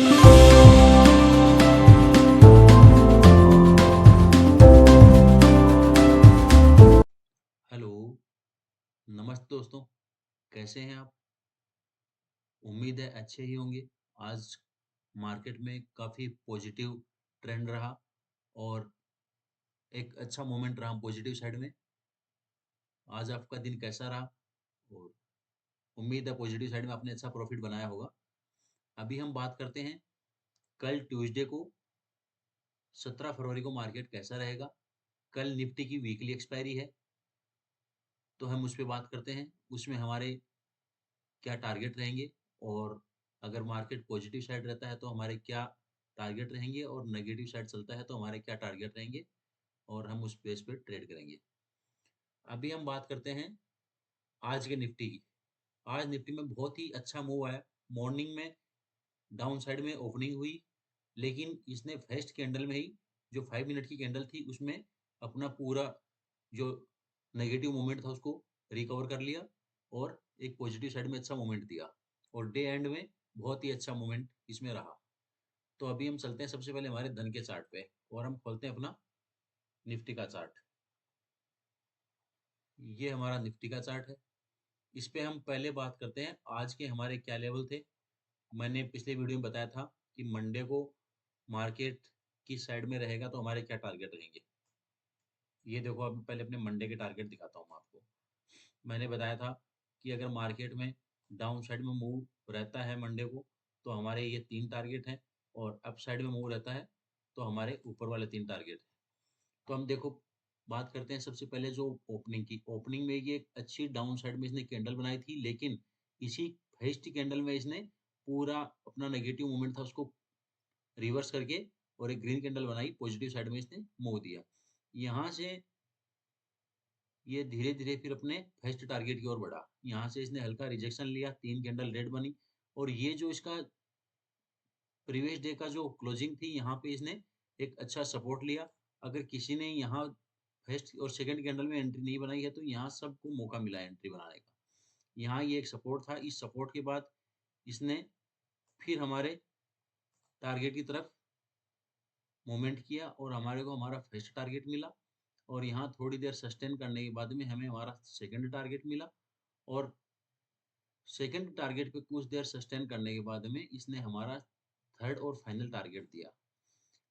Hello, नमस्ते दोस्तों, कैसे हैं आप? उम्मीद है अच्छे ही होंगे। आज मार्केट में काफ़ी पॉजिटिव ट्रेंड रहा और एक अच्छा मोमेंट रहा पॉजिटिव साइड में। आज आपका दिन कैसा रहा? और उम्मीद है पॉजिटिव साइड में आपने अच्छा प्रॉफिट बनाया होगा। अभी हम बात करते हैं कल ट्यूसडे को 17 फरवरी को मार्केट कैसा रहेगा। कल निफ्टी की वीकली एक्सपायरी है, तो हम उस पर बात करते हैं। उसमें हमारे क्या टारगेट रहेंगे और अगर मार्केट पॉजिटिव साइड रहता है तो हमारे क्या टारगेट रहेंगे और नेगेटिव साइड चलता है तो हमारे क्या टारगेट रहेंगे और हम उस बेस पे ट्रेड करेंगे। अभी हम बात करते हैं आज के निफ्टी की। आज निफ्टी में बहुत ही अच्छा मूव आया। मॉर्निंग में डाउन साइड में ओपनिंग हुई, लेकिन इसने फर्स्ट कैंडल में ही जो 5 मिनट की कैंडल थी उसमें अपना पूरा जो नेगेटिव मोमेंट था उसको रिकवर कर लिया और एक पॉजिटिव साइड में अच्छा मोमेंट दिया और डे एंड में बहुत ही अच्छा मोमेंट इसमें रहा। तो अभी हम चलते हैं सबसे पहले हमारे धन के चार्ट पे और हम खोलते हैं अपना निफ्टी का चार्ट। ये हमारा निफ्टी का चार्ट है। इस पे हम पहले बात करते हैं आज के हमारे क्या लेवल थे। मैंने पिछले वीडियो में बताया था कि मंडे को मार्केट किस साइड में रहेगा तो हमारे क्या टारगेट रहेंगे। ये देखो, अब पहले अपने मंडे के टारगेट दिखाता हूँ मैं आपको। मैंने बताया था कि अगर मार्केट में डाउन साइड में मूव रहता है मंडे को तो हमारे ये 3 टारगेट हैं और अप साइड में मूव रहता है तो हमारे ऊपर वाले 3 टारगेट हैं। तो हम देखो बात करते हैं सबसे पहले जो ओपनिंग की। ओपनिंग में ये एक अच्छी डाउन साइड में इसने कैंडल बनाई थी, लेकिन इसी फर्स्ट कैंडल में इसने पूरा अपना नेगेटिव मूवमेंट था उसको रिवर्स करके और एक ग्रीन कैंडल बनाई, पॉजिटिव साइड में इसने मूव दिया। यहाँ से ये धीरे धीरे फिर अपने फर्स्ट टारगेट की ओर बढ़ा। यहाँ से इसने हल्का रिजेक्शन लिया, 3 कैंडल रेड बनी और ये जो इसका प्रीवियस डे का जो क्लोजिंग थी यहाँ पे इसने एक अच्छा सपोर्ट लिया। अगर किसी ने यहाँ फर्स्ट और सेकंड कैंडल में एंट्री नहीं बनाई है तो यहाँ सबको मौका मिला है एंट्री बनाने का। यहाँ ये एक सपोर्ट था, इस सपोर्ट के बाद इसने फिर हमारे टारगेट की तरफ मूवमेंट किया और हमारे को हमारा फर्स्ट टारगेट मिला और यहाँ थोड़ी देर सस्टेन करने के बाद में हमें हमारा सेकंड टारगेट मिला और सेकंड टारगेट पे कुछ देर सस्टेन करने के बाद में इसने हमारा थर्ड और फाइनल टारगेट दिया।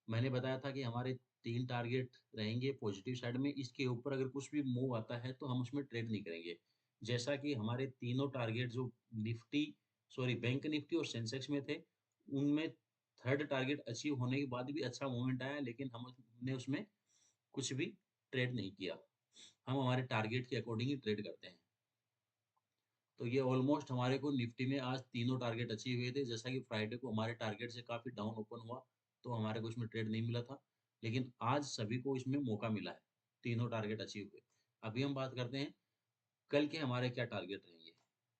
मैंने बताया था कि हमारे 3 टारगेट रहेंगे पॉजिटिव साइड में, इसके ऊपर अगर कुछ भी मूव आता है तो हम उसमें ट्रेड नहीं करेंगे। जैसा कि हमारे तीनों टारगेट जो निफ्टी सॉरी बैंक निफ्टी और सेंसेक्स में थे, उनमें थर्ड टारगेट अचीव होने के बाद भी अच्छा मूवमेंट आया, लेकिन हमने उसमें कुछ भी ट्रेड नहीं किया। हम हमारे टारगेट के अकॉर्डिंग ही ट्रेड करते हैं। तो ये ऑलमोस्ट हमारे को निफ्टी में आज तीनों टारगेट अचीव हुए थे। जैसा कि फ्राइडे को हमारे टारगेट से काफ़ी डाउन ओपन हुआ तो हमारे को इसमें ट्रेड नहीं मिला था, लेकिन आज सभी को इसमें मौका मिला है, तीनों टारगेट अचीव हुए। अभी हम बात करते हैं कल के हमारे क्या टारगेट रहेंगे।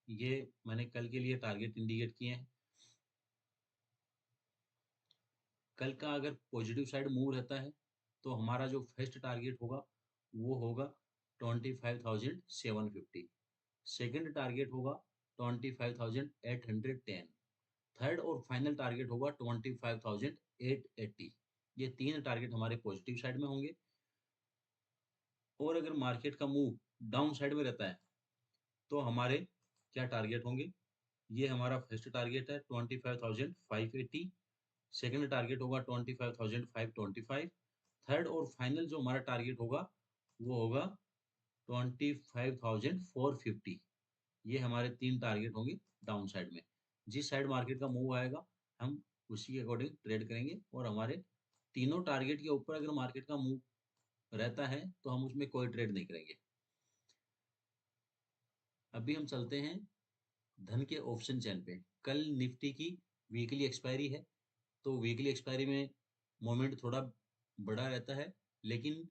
ये मैंने कल के लिए टारगेट इंडिकेट किए हैं। कल का अगर पॉजिटिव साइड मूव रहता है तो हमारा जो फर्स्ट टारगेट होगा वो होगा 25,750। सेकंड टारगेट होगा 25,810। थर्ड और फाइनल टारगेट होगा 25,880। ये 3 टारगेट हमारे पॉजिटिव साइड में होंगे। और अगर मार्केट का मूव डाउन साइड में रहता है तो हमारे क्या टारगेट होंगे। ये हमारा फर्स्ट टारगेट है 25,580। सेकंड टारगेट होगा 25,525। थर्ड और फाइनल जो हमारा टारगेट होगा वो होगा 25,450। ये हमारे 3 टारगेट होंगे डाउन साइड में। जिस साइड मार्केट का मूव आएगा हम उसी के अकॉर्डिंग ट्रेड करेंगे और हमारे तीनों टारगेट के ऊपर अगर मार्केट का मूव रहता है तो हम उसमें कोई ट्रेड नहीं करेंगे। अभी हम चलते हैं धन के ऑप्शन चेन पे। कल निफ्टी की वीकली एक्सपायरी है, तो वीकली एक्सपायरी में मोमेंट थोड़ा बड़ा रहता है, लेकिन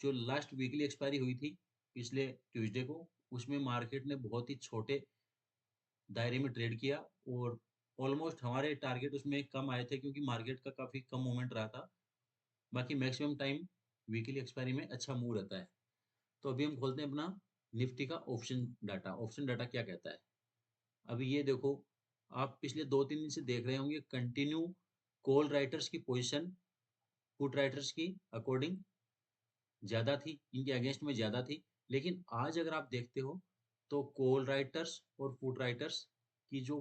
जो लास्ट वीकली एक्सपायरी हुई थी पिछले ट्यूसडे को, उसमें मार्केट ने बहुत ही छोटे दायरे में ट्रेड किया और ऑलमोस्ट हमारे टारगेट उसमें कम आए थे क्योंकि मार्केट का काफ़ी कम मूवमेंट रहा था। बाकी मैक्सिमम टाइम वीकली एक्सपायरी में अच्छा मूव रहता है। तो अभी हम खोलते हैं अपना निफ्टी का ऑप्शन डाटा। ऑप्शन डाटा क्या कहता है, अभी ये देखो आप पिछले 2-3 दिन से देख रहे होंगे कंटिन्यू कॉल राइटर्स की पोजीशन पुट राइटर्स की अकॉर्डिंग ज़्यादा थी, इनके अगेंस्ट में ज़्यादा थी। लेकिन आज अगर आप देखते हो तो कॉल राइटर्स और पुट राइटर्स की जो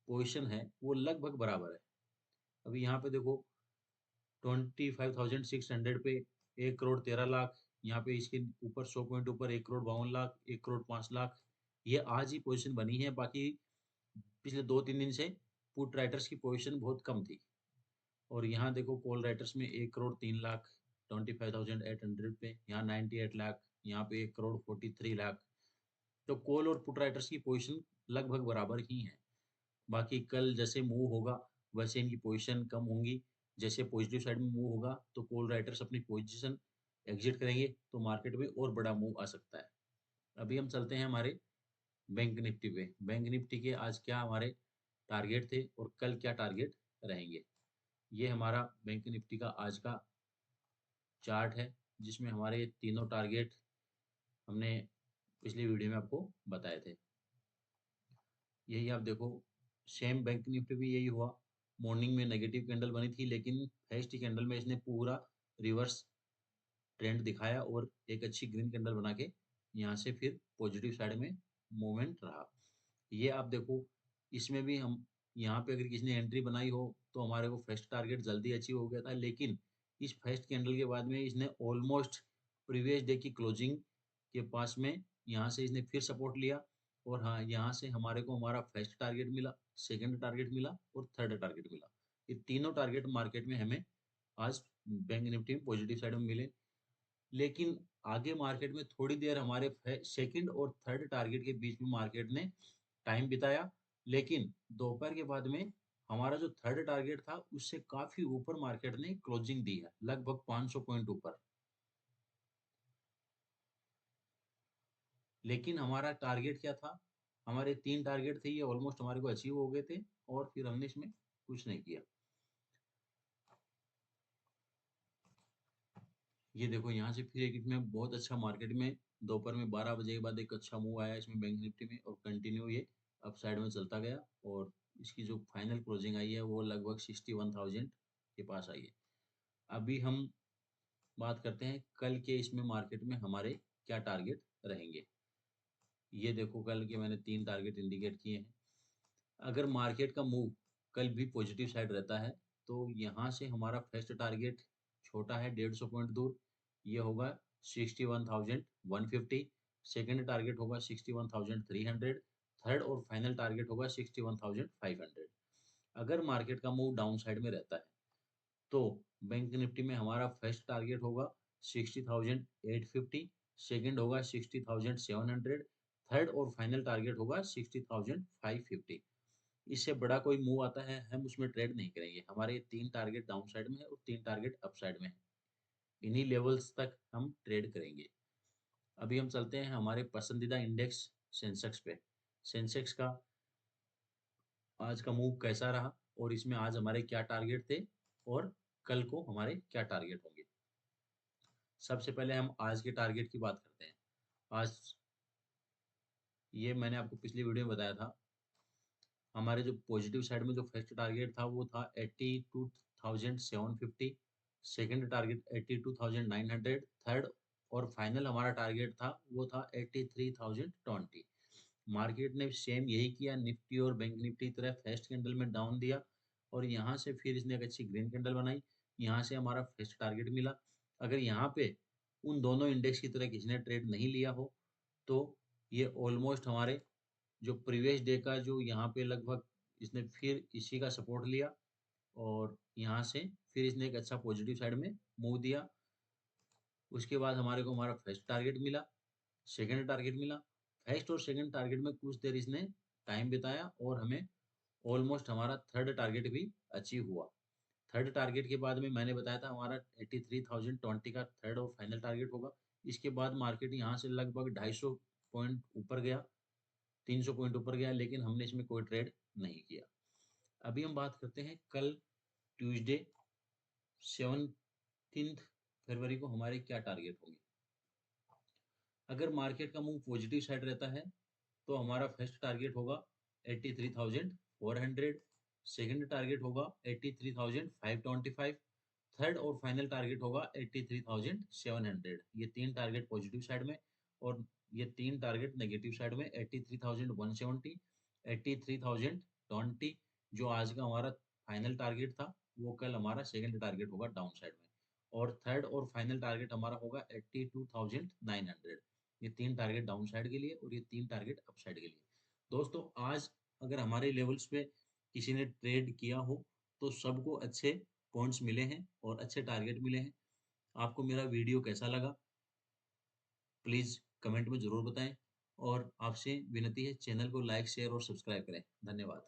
पोजीशन है वो लगभग बराबर है। अभी यहाँ पे देखो 25,600 पे 1,13,00,000, यहाँ पे इसके ऊपर 100 पॉइंट ऊपर 1,52,00,000, 1,05,00,000, ये आज ही पोजीशन बनी है। बाकी पिछले 2-3 दिन से पुट राइटर्स की पोजीशन बहुत कम थी। और यहाँ देखो कॉल राइटर्स में 1,03,00,000 25,800 पे, यहाँ 98,00,000, यहाँ पे 1,43,00,000। तो कॉल और पुट राइटर्स की पोजीशन लगभग बराबर ही है। बाकी कल जैसे मूव होगा वैसे इनकी पोजीशन कम होंगी। जैसे पॉजिटिव साइड में मूव होगा तो कॉल राइटर्स अपनी पोजीशन एग्जिट करेंगे तो मार्केट में और बड़ा मूव आ सकता है। अभी हम चलते हैं हमारे बैंक निफ्टी पे। बैंक निफ्टी के आज क्या हमारे टारगेट थे और कल क्या टारगेट रहेंगे। ये हमारा बैंक निफ्टी का आज का चार्ट है जिसमें हमारे तीनों टारगेट हमने पिछली वीडियो में आपको बताए थे। यही आप देखो सेम बैंक निफ्टी भी यही हुआ। मॉर्निंग में नेगेटिव कैंडल बनी थी लेकिन फेस्ट कैंडल में इसने पूरा रिवर्स ट्रेंड दिखाया और एक अच्छी ग्रीन कैंडल बना के यहाँ से फिर पॉजिटिव साइड में मूवमेंट रहा। ये आप देखो इसमें भी हम यहाँ पे अगर किसी ने एंट्री बनाई हो तो हमारे को फर्स्ट टारगेट जल्दी अचीव हो गया था। लेकिन इस फर्स्ट कैंडल के बाद में इसने ऑलमोस्ट प्रीवियस डे की क्लोजिंग के पास में यहाँ से इसने फिर सपोर्ट लिया। और हाँ, यहाँ से हमारे को हमारा फर्स्ट टारगेट मिला, सेकंड टारगेट मिला और थर्ड टारगेट मिला। ये तीनों टारगेट मार्केट में हमें आज बैंक निफ्टी में पॉजिटिव साइड में मिले। लेकिन आगे मार्केट में थोड़ी देर हमारे सेकंड और थर्ड टारगेट के बीच में मार्केट ने टाइम बिताया। लेकिन दोपहर के बाद में हमारा जो थर्ड टारगेट था उससे काफी ऊपर मार्केट ने क्लोजिंग दी है, लगभग 500 पॉइंट ऊपर। लेकिन हमारा टारगेट क्या था, हमारे 3 टारगेट थे, ये ऑलमोस्ट हमारे को अचीव हो गए थे और फिर हमने इसमें कुछ नहीं किया। ये देखो यहाँ से फिर एक इसमें बहुत अच्छा मार्केट में दोपहर में 12 बजे के बाद एक अच्छा मूव आया इसमें बैंक निफ्टी में और कंटिन्यू ये अप साइड में चलता गया। और इसकी जो फाइनल क्लोजिंग आई है वो लगभग 61,000 के पास आई है। अभी हम बात करते हैं कल के इसमें मार्केट में हमारे क्या टारगेट रहेंगे। ये देखो कल के मैंने 3 टारगेट इंडिकेट किए हैं। अगर मार्केट का मूव कल भी पॉजिटिव साइड रहता है तो यहाँ से हमारा फर्स्ट टारगेट छोटा है 150 पॉइंट दूर, ये होगा 61,150। सेकंड टारगेट होगा 61,300। थर्ड और फाइनल टारगेट होगा 61,500। अगर मार्केट का मूव डाउन साइड में रहता है तो बैंक निफ्टी में हमारा फर्स्ट टारगेट होगा 60,850, सेकंड होगा 60,700, थर्ड और फाइनल टारगेट होगा 60,550। इससे बड़ा कोई मूव आता है हम उसमें ट्रेड नहीं करेंगे। हमारे 3 टारगेट डाउन साइड में है और 3 टारगेट अप साइड में है, इन्हीं लेवल्स तक हम ट्रेड करेंगे। अभी हम चलते हैं हमारे पसंदीदा इंडेक्स सेंसेक्स पे। सेंसेक्स का आज का मूव कैसा रहा और इसमें आज हमारे क्या टारगेट थे और कल को हमारे क्या टारगेट होंगे। सबसे पहले हम आज के टारगेट की बात करते हैं। आज ये मैंने आपको पिछली वीडियो में बताया था, हमारे जो पॉजिटिव साइड में जो फर्स्ट टारगेट था वो था 82,750, सेकंड टारगेट 82,900, थर्ड और फाइनल हमारा टारगेट था वो था 83,020। मार्केट ने सेम यही किया, निफ्टी और बैंक निफ्टी की तरह फर्स्ट कैंडल में डाउन दिया और यहाँ से फिर इसने एक अच्छी ग्रीन कैंडल बनाई, यहाँ से हमारा फर्स्ट टारगेट मिला। अगर यहाँ पे उन दोनों इंडेक्स की तरह किसी ने ट्रेड नहीं लिया हो तो ये ऑलमोस्ट हमारे जो प्रीवियस डे का जो यहाँ पे लगभग इसने फिर इसी का सपोर्ट लिया और यहाँ से फिर इसने एक अच्छा पॉजिटिव साइड में मूव दिया। उसके बाद हमारे को हमारा फर्स्ट टारगेट मिला, सेकंड टारगेट मिला। फर्स्ट और सेकंड टारगेट में कुछ देर इसने टाइम बिताया और हमें ऑलमोस्ट हमारा थर्ड टारगेट भी अचीव हुआ। थर्ड टारगेट के बाद में मैंने बताया था हमारा 83,020 का थर्ड और फाइनल टारगेट होगा। इसके बाद मार्केट यहाँ से लगभग 250 पॉइंट ऊपर गया, 300 पॉइंट ऊपर गया, लेकिन हमने इसमें कोई ट्रेड नहीं किया। अभी हम बात करते हैं कल ट्यूसडे 17 फरवरी को हमारे क्या टारगेट होंगे। अगर मार्केट का मूव पॉजिटिव साइड रहता है तो हमारा फर्स्ट टारगेट होगा 400, सेकंड टारगेट होगा 83,525, थर्ड और फाइनल टारगेट होगा 83,700। ये तीन टारगेट पॉजिटिव साइड में और ये तीन टारगेट नेगेटिव साइड में, 83,170, 83,020 जो आज का हमारा फाइनल टारगेट था, वो कल हमारा सेकंड टारगेट होगा डाउन साइड में, और थर्ड और फाइनल टारगेट हमारा होगा 82,900। ये तीन टारगेट डाउन साइड के लिए और ये तीन टारगेट अप साइड के लिए। दोस्तों आज अगर हमारे लेवल्स पे किसी ने ट्रेड किया हो तो सबको अच्छे पॉइंट्स मिले हैं और अच्छे टारगेट मिले हैं। आपको मेरा वीडियो कैसा लगा प्लीज कमेंट में जरूर बताएं, और आपसे विनती है चैनल को लाइक शेयर और सब्सक्राइब करें। धन्यवाद।